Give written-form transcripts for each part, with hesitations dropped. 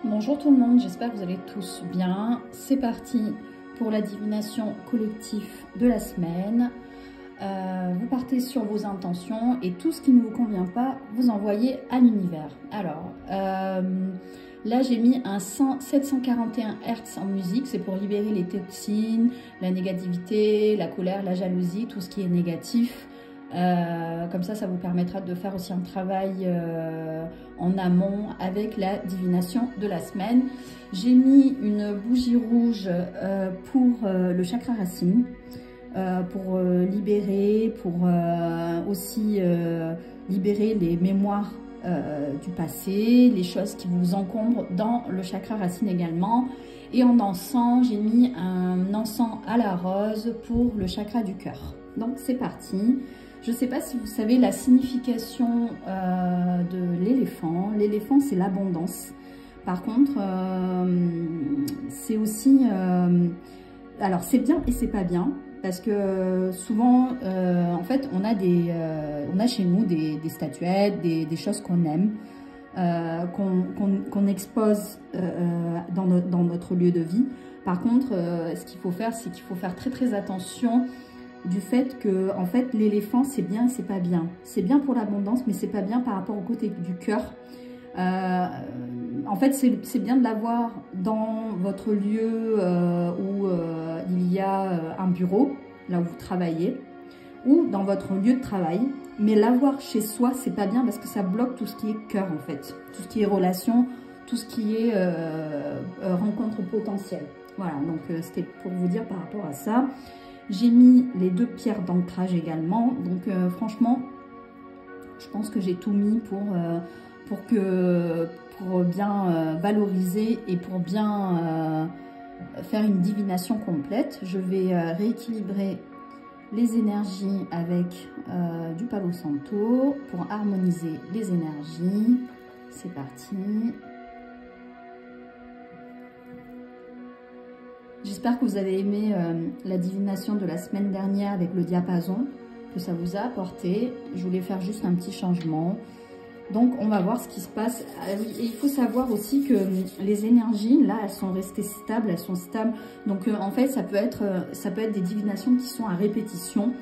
Bonjour tout le monde, j'espère que vous allez tous bien. C'est parti pour la divination collective de la semaine. Vous partez sur vos intentions et tout ce qui ne vous convient pas, vous envoyez à l'univers. Alors, là j'ai mis un 741 Hz en musique, c'est pour libérer les toxines, la négativité, la colère, la jalousie, tout ce qui est négatif. Comme ça vous permettra de faire aussi un travail en amont avec la divination de la semaine. J'ai mis une bougie rouge pour le chakra racine, pour libérer, pour aussi libérer les mémoires du passé, les choses qui vous encombrent dans le chakra racine également. Et en encens, j'ai mis un encens à la rose pour le chakra du cœur. Donc c'est parti. Je ne sais pas si vous savez la signification de l'éléphant. L'éléphant, c'est l'abondance. Par contre, c'est aussi... alors, c'est bien et c'est pas bien. Parce que souvent, en fait, on a chez nous des statuettes, des choses qu'on aime, qu'on expose dans notre lieu de vie. Par contre, ce qu'il faut faire, c'est qu'il faut faire très attention du fait que en fait l'éléphant c'est bien et c'est pas bien. C'est bien pour l'abondance mais c'est pas bien par rapport au côté du cœur. En fait c'est bien de l'avoir dans votre lieu où il y a un bureau, là où vous travaillez, ou dans votre lieu de travail. Mais l'avoir chez soi c'est pas bien parce que ça bloque tout ce qui est cœur en fait. Tout ce qui est relation, tout ce qui est rencontre potentielle. Voilà, donc c'était pour vous dire par rapport à ça. J'ai mis les deux pierres d'ancrage également. Donc franchement, je pense que j'ai tout mis pour bien valoriser et pour bien faire une divination complète. Je vais rééquilibrer les énergies avec du Palo Santo pour harmoniser les énergies. C'est parti. J'espère que vous avez aimé la divination de la semaine dernière avec le diapason, que ça vous a apporté. Je voulais faire juste un petit changement. Donc, on va voir ce qui se passe. Et il faut savoir aussi que les énergies, là, elles sont restées stables, elles sont stables. Donc, en fait, ça peut être des divinations qui sont à répétition.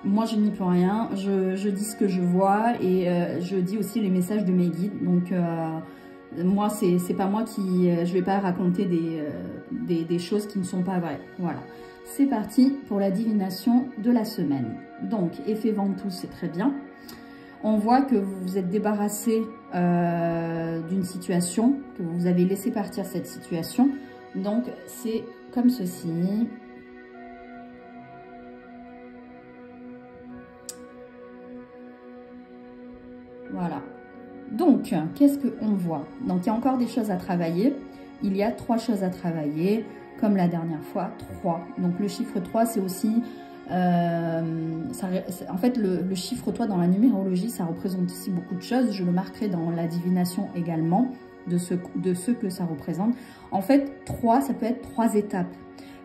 Moi, je n'y peux rien. Je dis ce que je vois et je dis aussi les messages de mes guides. Donc, moi, c'est pas moi qui... je vais pas raconter des choses qui ne sont pas vraies. Voilà. C'est parti pour la divination de la semaine. Donc, effet ventouse, c'est très bien. On voit que vous vous êtes débarrassé d'une situation, que vous avez laissé partir cette situation. Donc, c'est comme ceci. Voilà. Donc, qu'est-ce qu'on voit? Donc, il y a encore des choses à travailler. Il y a 3 choses à travailler, comme la dernière fois, 3. Donc, le chiffre 3, c'est aussi... en fait, le chiffre 3 dans la numérologie, ça représente aussi beaucoup de choses. Je le marquerai dans la divination également, de ce que ça représente. En fait, 3, ça peut être 3 étapes.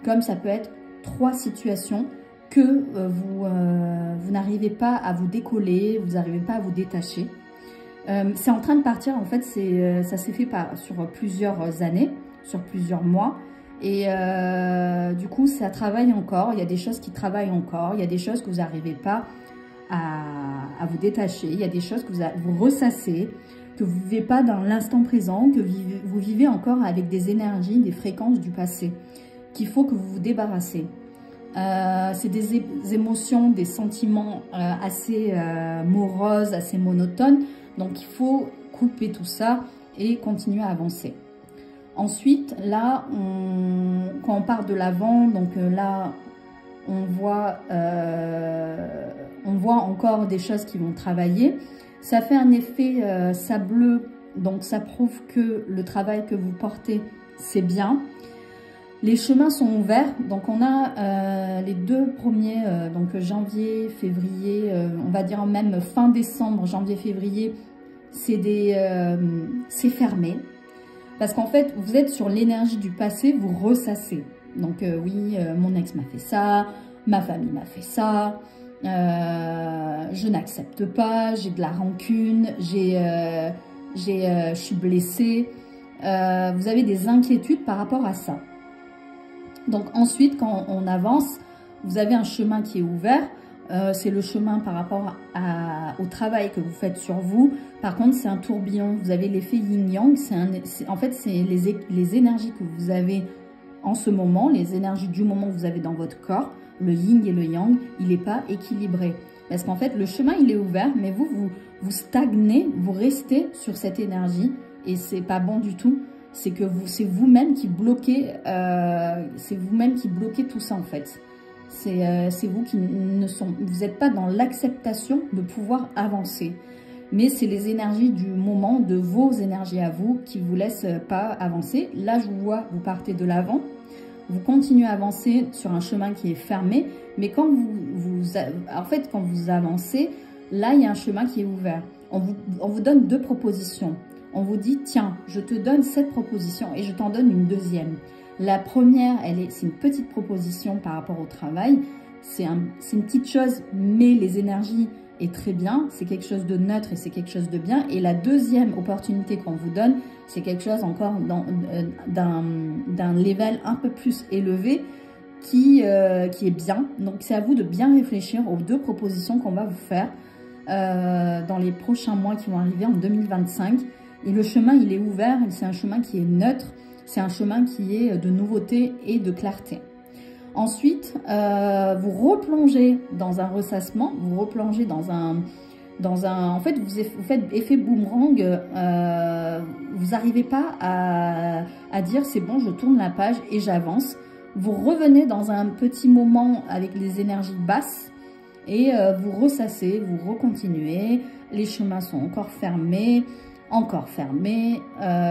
Comme ça peut être 3 situations que vous n'arrivez pas à vous décoller, vous n'arrivez pas à vous détacher. C'est en train de partir, en fait, ça s'est fait sur plusieurs années, sur plusieurs mois. Et du coup, ça travaille encore, il y a des choses qui travaillent encore, il y a des choses que vous n'arrivez pas à vous détacher, il y a des choses que vous ressassez, que vous ne vivez pas dans l'instant présent, que vous vivez encore avec des énergies, des fréquences du passé, qu'il faut que vous vous débarrassez. C'est des émotions, des sentiments assez moroses, assez monotones. Donc, il faut couper tout ça et continuer à avancer. Ensuite, là, quand on part de l'avant, donc là, on voit encore des choses qui vont travailler. Ça fait un effet sableux, donc ça prouve que le travail que vous portez, c'est bien. Les chemins sont ouverts, donc on a les 2 premiers, donc janvier, février, on va dire même fin décembre, janvier, février, c'est fermé. Parce qu'en fait, vous êtes sur l'énergie du passé, vous ressassez. Donc oui, mon ex m'a fait ça, ma famille m'a fait ça, je n'accepte pas, j'ai de la rancune, je suis blessée. vous avez des inquiétudes par rapport à ça. Donc ensuite, quand on avance, vous avez un chemin qui est ouvert. C'est le chemin par rapport au travail que vous faites sur vous. Par contre, c'est un tourbillon. Vous avez l'effet yin-yang. En fait, c'est les énergies que vous avez en ce moment, les énergies du moment que vous avez dans votre corps, le yin et le yang, il n'est pas équilibré. Parce qu'en fait, le chemin, il est ouvert, mais vous stagnez, vous restez sur cette énergie et c'est pas bon du tout. C'est que c'est vous-même qui bloquez, tout ça en fait. C'est vous qui vous n'êtes pas dans l'acceptation de pouvoir avancer. Mais c'est les énergies du moment, de vos énergies à vous, qui vous laissent pas avancer. Là, je vous vois, vous partez de l'avant. Vous continuez à avancer sur un chemin qui est fermé. Mais quand quand vous avancez, là, il y a un chemin qui est ouvert. On vous donne 2 propositions. On vous dit, tiens, je te donne cette proposition et je t'en donne une deuxième. La première, c'est une petite proposition par rapport au travail. C'est une petite chose, mais les énergies est très bien. C'est quelque chose de neutre et c'est quelque chose de bien. Et la deuxième opportunité qu'on vous donne, c'est quelque chose encore d'un level un peu plus élevé qui est bien. Donc, c'est à vous de bien réfléchir aux 2 propositions qu'on va vous faire dans les prochains mois qui vont arriver en 2025. Et le chemin, il est ouvert. C'est un chemin qui est neutre. C'est un chemin qui est de nouveauté et de clarté. Ensuite, vous replongez dans un ressassement, vous replongez en fait, vous faites effet boomerang, vous n'arrivez pas à dire c'est bon, je tourne la page et j'avance. Vous revenez dans un petit moment avec les énergies basses et vous ressassez, vous recontinuez. Les chemins sont encore fermés,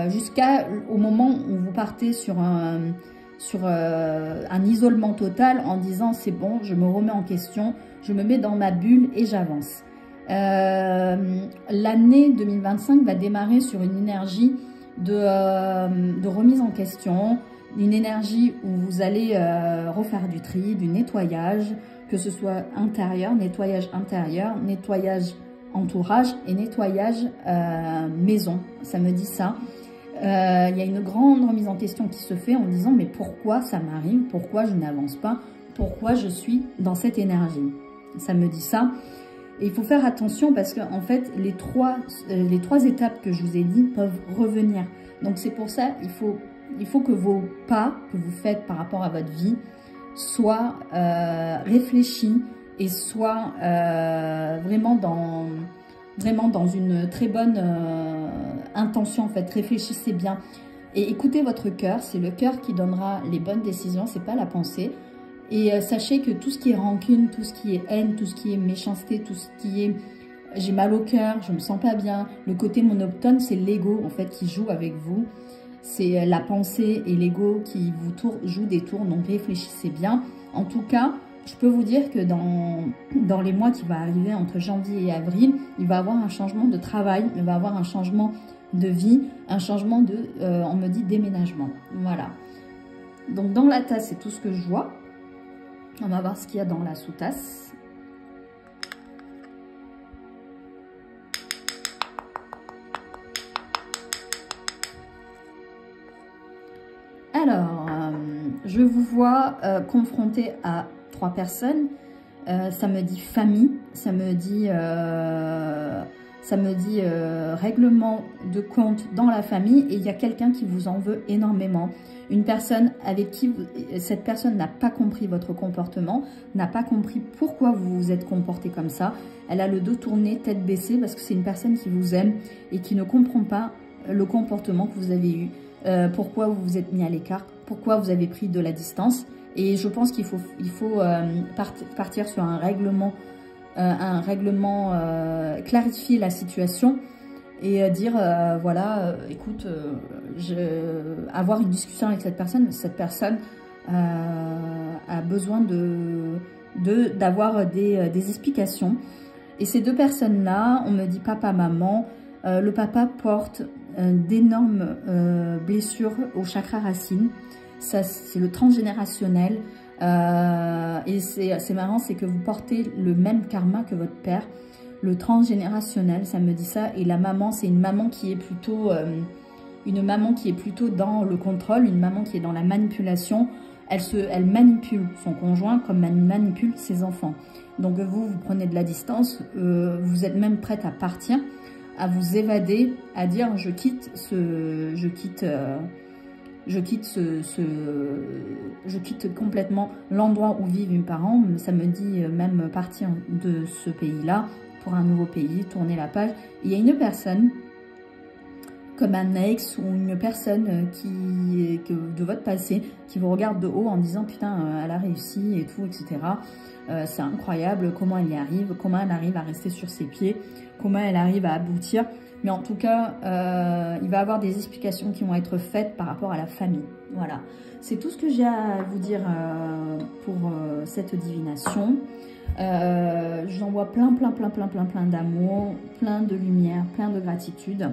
jusqu'au moment où vous partez sur un isolement total en disant c'est bon, je me remets en question, je me mets dans ma bulle et j'avance. L'année 2025 va démarrer sur une énergie de remise en question, une énergie où vous allez refaire du tri, du nettoyage, que ce soit intérieur, nettoyage entourage et nettoyage maison. Ça me dit ça. Il y a une grande remise en question qui se fait en disant mais pourquoi ça m'arrive, pourquoi je n'avance pas, pourquoi je suis dans cette énergie. Ça me dit ça. Et il faut faire attention parce que en fait les trois étapes que je vous ai dit peuvent revenir. Donc c'est pour ça il faut que vos pas que vous faites par rapport à votre vie soient réfléchis et soient vraiment dans une très bonne intention. En fait, réfléchissez bien et écoutez votre cœur. C'est le cœur qui donnera les bonnes décisions, c'est pas la pensée. Et sachez que tout ce qui est rancune, tout ce qui est haine, tout ce qui est méchanceté, tout ce qui est j'ai mal au cœur, je me sens pas bien, le côté monotone, c'est l'ego en fait qui joue avec vous. C'est la pensée et l'ego qui vous jouent des tours, donc réfléchissez bien. En tout cas, je peux vous dire que dans les mois qui vont arriver entre janvier et avril, il va y avoir un changement de travail, il va y avoir un changement de vie, un changement on me dit déménagement. Voilà. Donc dans la tasse, c'est tout ce que je vois. On va voir ce qu'il y a dans la sous-tasse. Alors, je vous vois confronté à 3 personnes. Ça me dit famille, ça me dit règlement de compte dans la famille et il y a quelqu'un qui vous en veut énormément. Une personne avec qui cette personne n'a pas compris votre comportement, n'a pas compris pourquoi vous vous êtes comporté comme ça. Elle a le dos tourné, tête baissée parce que c'est une personne qui vous aime et qui ne comprend pas le comportement que vous avez eu. Pourquoi vous vous êtes mis à l'écart, pourquoi vous avez pris de la distance. Et je pense qu'il faut partir sur un règlement, clarifier la situation et dire, voilà, écoute, avoir une discussion avec cette personne a besoin d'avoir des explications. Et ces 2 personnes-là, on me dit papa, maman, le papa porte d'énormes blessures au chakra racine. Ça, c'est le transgénérationnel. Et c'est marrant, c'est que vous portez le même karma que votre père. Le transgénérationnel, ça me dit ça. Et la maman, c'est une maman qui est plutôt une maman qui est plutôt dans le contrôle, une maman qui est dans la manipulation. Elle manipule son conjoint comme elle manipule ses enfants. Donc vous prenez de la distance, vous êtes même prête à partir, à vous évader, à dire je quitte complètement l'endroit où vivent mes parents. Ça me dit même partir de ce pays-là pour un nouveau pays, tourner la page. Il y a une personne comme un ex ou une personne de votre passé qui vous regarde de haut en disant putain elle a réussi et tout, etc. C'est incroyable comment elle y arrive, comment elle arrive à rester sur ses pieds, comment elle arrive à aboutir. Mais en tout cas, il va y avoir des explications qui vont être faites par rapport à la famille. Voilà, c'est tout ce que j'ai à vous dire pour cette divination. J'envoie plein d'amour, plein de lumière, plein de gratitude.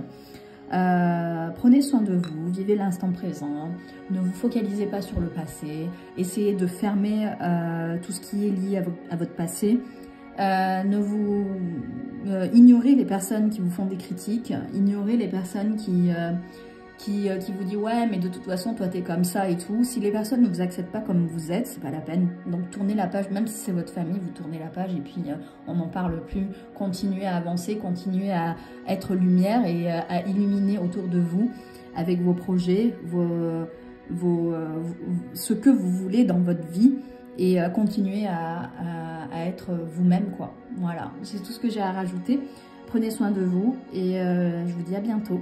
Prenez soin de vous, vivez l'instant présent, ne vous focalisez pas sur le passé, essayez de fermer tout ce qui est lié à votre passé. Ignorez les personnes qui vous font des critiques, ignorez les personnes qui vous disent ouais mais de toute façon toi t'es comme ça et tout. Si les personnes ne vous acceptent pas comme vous êtes, c'est pas la peine. Donc tournez la page, même si c'est votre famille, vous tournez la page et puis on n'en parle plus. Continuez à avancer, continuez à être lumière et à illuminer autour de vous avec vos projets, ce que vous voulez dans votre vie. Et continuer à être vous-même, quoi. Voilà, c'est tout ce que j'ai à rajouter. Prenez soin de vous et je vous dis à bientôt.